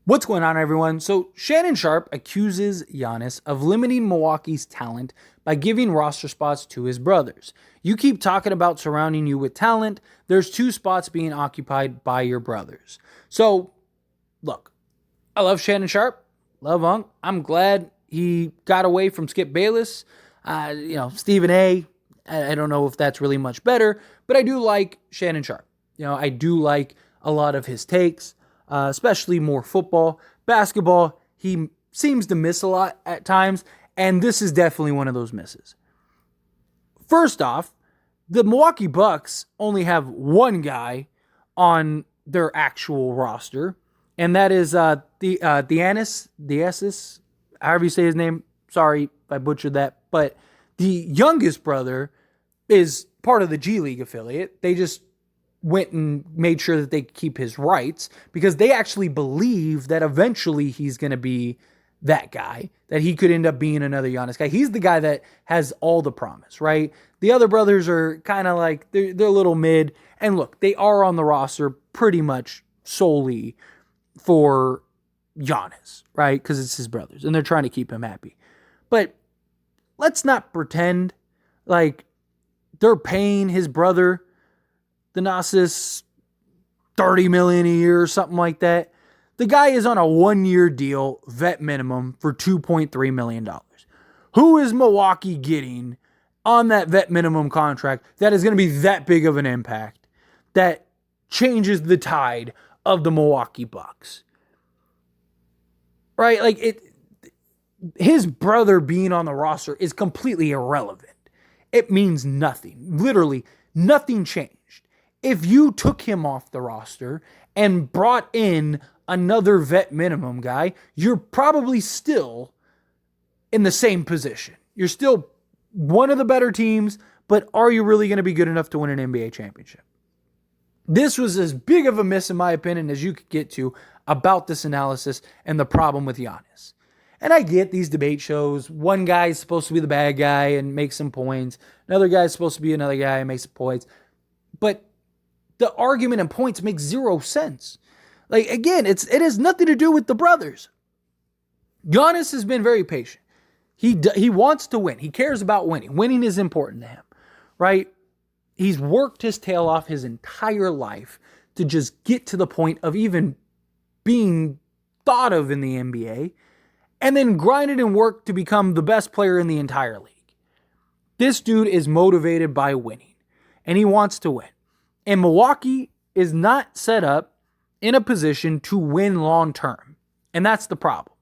What's going on, everyone? So, Shannon Sharpe accuses Giannis of limiting Milwaukee's talent by giving roster spots to his brothers. You keep talking about surrounding you with talent. There's two spots being occupied by your brothers. So, look, I love Shannon Sharpe. Love Unc. I'm glad he got away from Skip Bayless. Stephen A. I don't know if that's really much better, but I do like Shannon Sharpe. I do like a lot of his takes. Especially more football. Basketball, he seems to miss a lot at times, and this is definitely one of those misses. First off, the Milwaukee Bucks only have one guy on their actual roster, and that is Giannis, however you say his name. Sorry if I butchered that, but the youngest brother is part of the G League affiliate. They just went and made sure that they keep his rights because they actually believe that eventually he's going to be that guy, that he could end up being another Giannis guy. He's the guy that has all the promise, right? The other brothers are kind of like, they're a little mid. And look, they are on the roster pretty much solely for Giannis, right? Because it's his brothers and they're trying to keep him happy. But let's not pretend like they're paying his brother Giannis $30 million a year or something like that. The guy is on a 1-year deal, vet minimum, for $2.3 million. Who is Milwaukee getting on that vet minimum contract that is going to be that big of an impact that changes the tide of the Milwaukee Bucks? Right? Like his brother being on the roster is completely irrelevant. It means nothing. Literally, nothing changed. If you took him off the roster and brought in another vet minimum guy, you're probably still in the same position. You're still one of the better teams, but are you really going to be good enough to win an NBA championship? This was as big of a miss, in my opinion, as you could get to about this analysis and the problem with Giannis. And I get these debate shows. One guy is supposed to be the bad guy and make some points. Another guy is supposed to be another guy and make some points. But the argument and points make zero sense. Like, again, it has nothing to do with the brothers. Giannis has been very patient. He wants to win. He cares about winning. Winning is important to him, right? He's worked his tail off his entire life to just get to the point of even being thought of in the NBA, and then grinded and worked to become the best player in the entire league. This dude is motivated by winning, and he wants to win. And Milwaukee is not set up in a position to win long term. And that's the problem.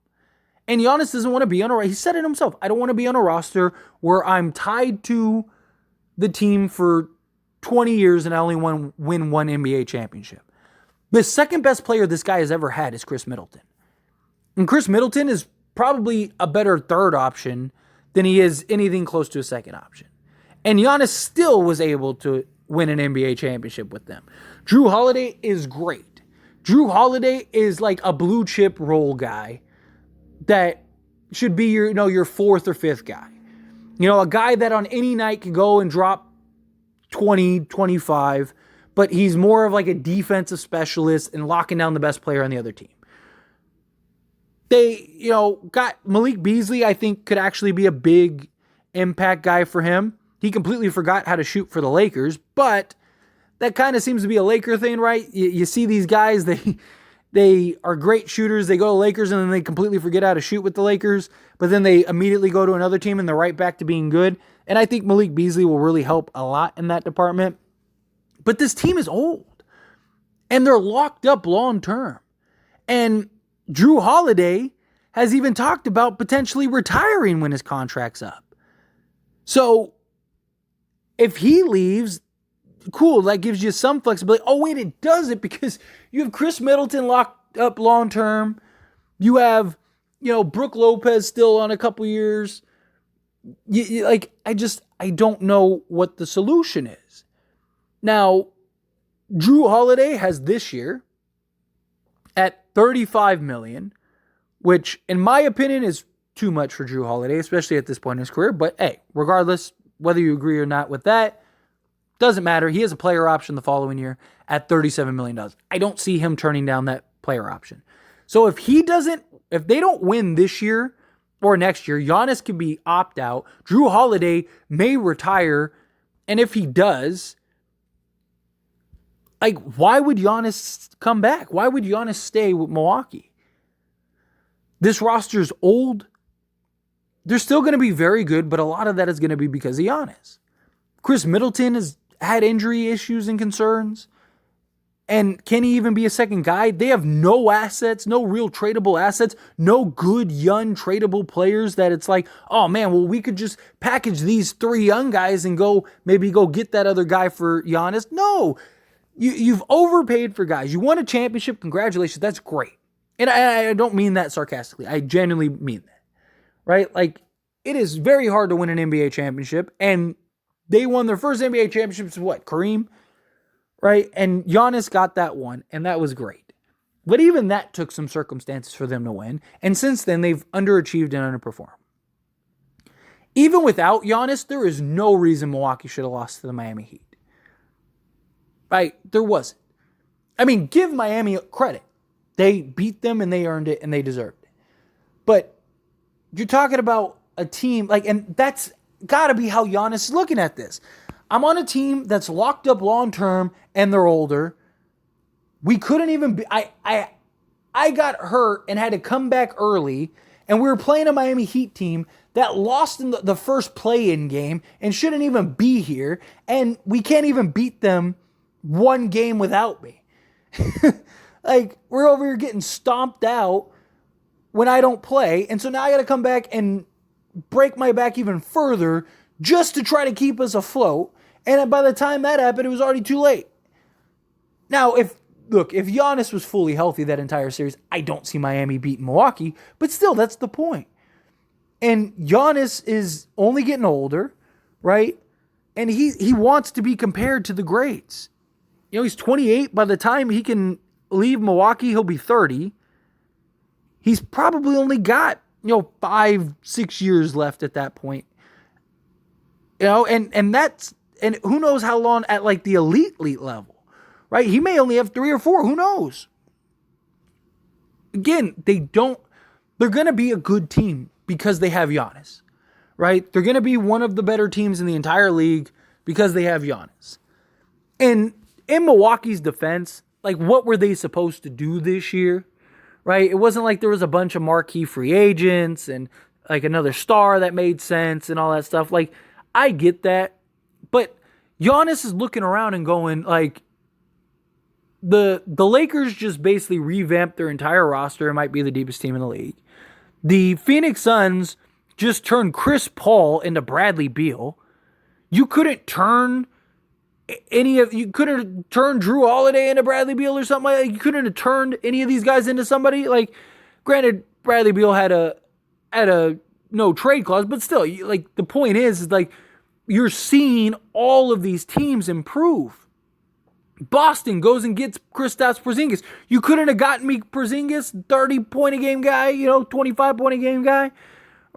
And Giannis doesn't want to be on a roster. He said it himself. I don't want to be on a roster where I'm tied to the team for 20 years and I only want to win one NBA championship. The second best player this guy has ever had is Chris Middleton. And Chris Middleton is probably a better third option than he is anything close to a second option. And Giannis still was able to win an NBA championship with them. Drew Holiday is great. Drew Holiday is like a blue chip role guy that should be your fourth or fifth guy. A guy that on any night can go and drop 20, 25, but he's more of like a defensive specialist and locking down the best player on the other team. They, got Malik Beasley, I think could actually be a big impact guy for him. He completely forgot how to shoot for the Lakers, but that kind of seems to be a Laker thing, right? You see these guys, they are great shooters. They go to Lakers and then they completely forget how to shoot with the Lakers, but then they immediately go to another team and they're right back to being good. And I think Malik Beasley will really help a lot in that department. But this team is old and they're locked up long term. And Drew Holiday has even talked about potentially retiring when his contract's up. So if he leaves, cool, that gives you some flexibility. Oh, wait, it doesn't, because you have Chris Middleton locked up long term. You have, Brook Lopez still on a couple years. I don't know what the solution is. Now, Drew Holiday has this year at $35 million, which in my opinion is too much for Drew Holiday, especially at this point in his career. But hey, regardless, whether you agree or not with that, doesn't matter. He has a player option the following year at $37 million. I don't see him turning down that player option. So if they don't win this year or next year, Giannis could be opt out. Drew Holiday may retire. And if he does, like, why would Giannis come back? Why would Giannis stay with Milwaukee? This roster's old. They're still going to be very good, but a lot of that is going to be because of Giannis. Chris Middleton has had injury issues and concerns. And can he even be a second guy? They have no assets, no real tradable assets, no good young tradable players that it's like, oh man, well, we could just package these 3 young guys and maybe go get that other guy for Giannis. No, you've overpaid for guys. You won a championship. Congratulations. That's great. And I don't mean that sarcastically. I genuinely mean that, right? Like, it is very hard to win an NBA championship. And they won their first NBA championship with what? Kareem? Right? And Giannis got that one, and that was great. But even that took some circumstances for them to win. And since then, they've underachieved and underperformed. Even without Giannis, there is no reason Milwaukee should have lost to the Miami Heat. Right? There wasn't. I mean, give Miami credit. They beat them, and they earned it, and they deserved it. But you're talking about a team, and that's got to be how Giannis is looking at this. I'm on a team that's locked up long-term and they're older. We couldn't even be, I got hurt and had to come back early, and we were playing a Miami Heat team that lost in the first play-in game and shouldn't even be here, and we can't even beat them one game without me. We're over here getting stomped out when I don't play, and so now I got to come back and break my back even further just to try to keep us afloat. And by the time that happened, it was already too late. Now, if Giannis was fully healthy that entire series, I don't see Miami beating Milwaukee, but still, that's the point. And Giannis is only getting older, right? And he wants to be compared to the greats. You know, he's 28. By the time he can leave Milwaukee, he'll be 30. He's probably only got, 5-6 years left at that point. And who knows how long at the elite level, right? He may only have 3 or 4. Who knows? Again, they're going to be a good team because they have Giannis, right? They're going to be one of the better teams in the entire league because they have Giannis. And in Milwaukee's defense, what were they supposed to do this year, right? It wasn't like there was a bunch of marquee free agents and another star that made sense and all that stuff. I get that. But Giannis is looking around and going, the Lakers just basically revamped their entire roster. It might be the deepest team in the league. The Phoenix Suns just turned Chris Paul into Bradley Beal. You couldn't turn Drew Holiday into Bradley Beal or something like that. You couldn't have turned any of these guys into somebody. Granted, Bradley Beal had a no trade clause, but still, the point is you're seeing all of these teams improve. Boston goes and gets Kristaps Porzingis. You couldn't have gotten me Porzingis, 30-point-a-game guy, 25-point-a-game guy,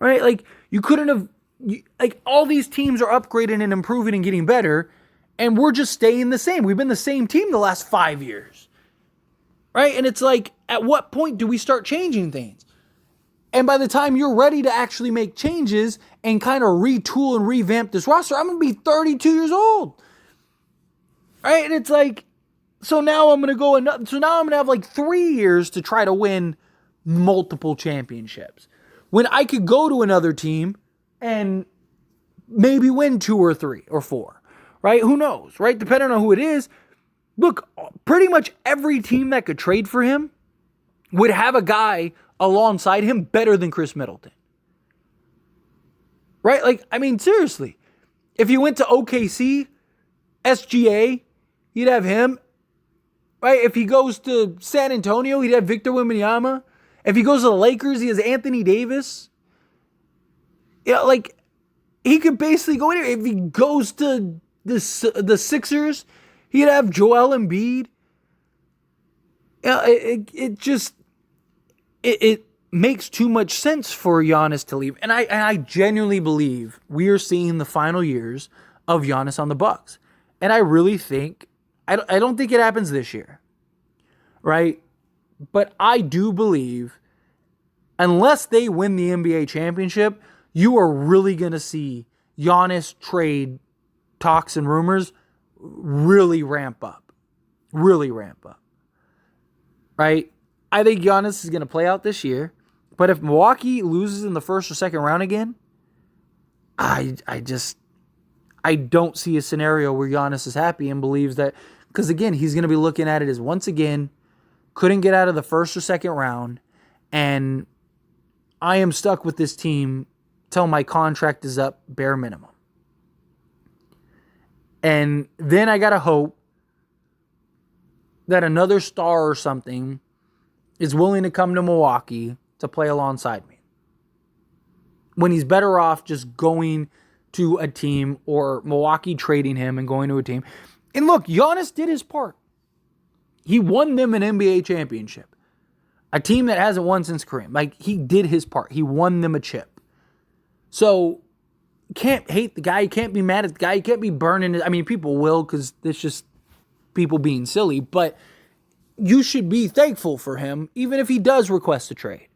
right? You couldn't have, all these teams are upgrading and improving and getting better, and we're just staying the same. We've been the same team the last 5 years, right? And it's at what point do we start changing things? And by the time you're ready to actually make changes and kind of retool and revamp this roster, I'm going to be 32 years old. Right? And it's so now I'm going to have 3 years to try to win multiple championships. When I could go to another team and maybe win 2 or 3 or 4. Right? Who knows? Right? Depending on who it is. Look, pretty much every team that could trade for him would have a guy alongside him better than Chris Middleton. Right? Seriously. If you went to OKC, SGA, you'd have him. Right? If he goes to San Antonio, he'd have Victor Wembanyama. If he goes to the Lakers, he has Anthony Davis. He could basically go anywhere. If he goes to the Sixers, he'd have Joel Embiid. It makes too much sense for Giannis to leave. And I genuinely believe we are seeing the final years of Giannis on the Bucks. And I really think, I don't think it happens this year, right? But I do believe, unless they win the NBA championship, you are really going to see Giannis trade talks and rumors really ramp up. Really ramp up. Right? I think Giannis is going to play out this year. But if Milwaukee loses in the first or second round again, I don't see a scenario where Giannis is happy and believes that, because again, he's going to be looking at it as, once again, couldn't get out of the first or second round, and I am stuck with this team till my contract is up, bare minimum. And then I got to hope that another star or something is willing to come to Milwaukee to play alongside me, when he's better off just going to a team, or Milwaukee trading him and going to a team. And look, Giannis did his part. He won them an NBA championship. A team that hasn't won since Kareem. Like, he did his part. He won them a chip. So, can't hate the guy. You can't be mad at the guy. You can't be burning it. I mean, people will, because it's just people being silly. But you should be thankful for him, even if he does request a trade.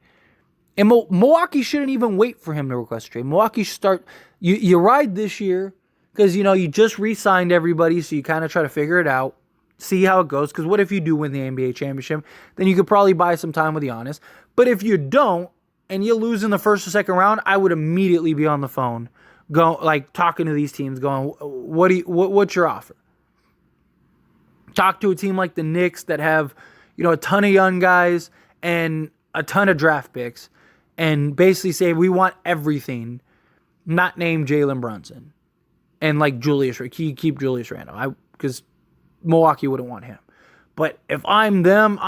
And Milwaukee shouldn't even wait for him to request a trade. Milwaukee should start. You ride this year, because, you just re-signed everybody, so you kind of try to figure it out. See how it goes, because what if you do win the NBA championship? Then you could probably buy some time with Giannis. But if you don't, and you lose in the first or second round, I would immediately be on the phone, talking to these teams, going, what's your offer? Talk to a team like the Knicks that have, a ton of young guys and a ton of draft picks, and basically say, we want everything, not name Jalen Brunson, and keep Julius Randle, because Milwaukee wouldn't want him. But if I'm them,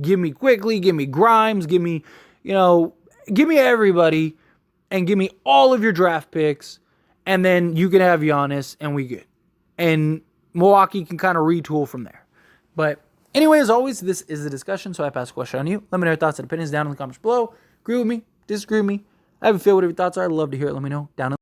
give me Quickly, give me Grimes, give me everybody, and give me all of your draft picks, and then you can have Giannis, and we good. And Milwaukee can kind of retool from there. But anyway, as always, this is a discussion, so I pass a question on you. Let me know your thoughts and opinions down in the comments below. Agree with me, disagree with me. I have a feel whatever your thoughts are. I'd love to hear it. Let me know down in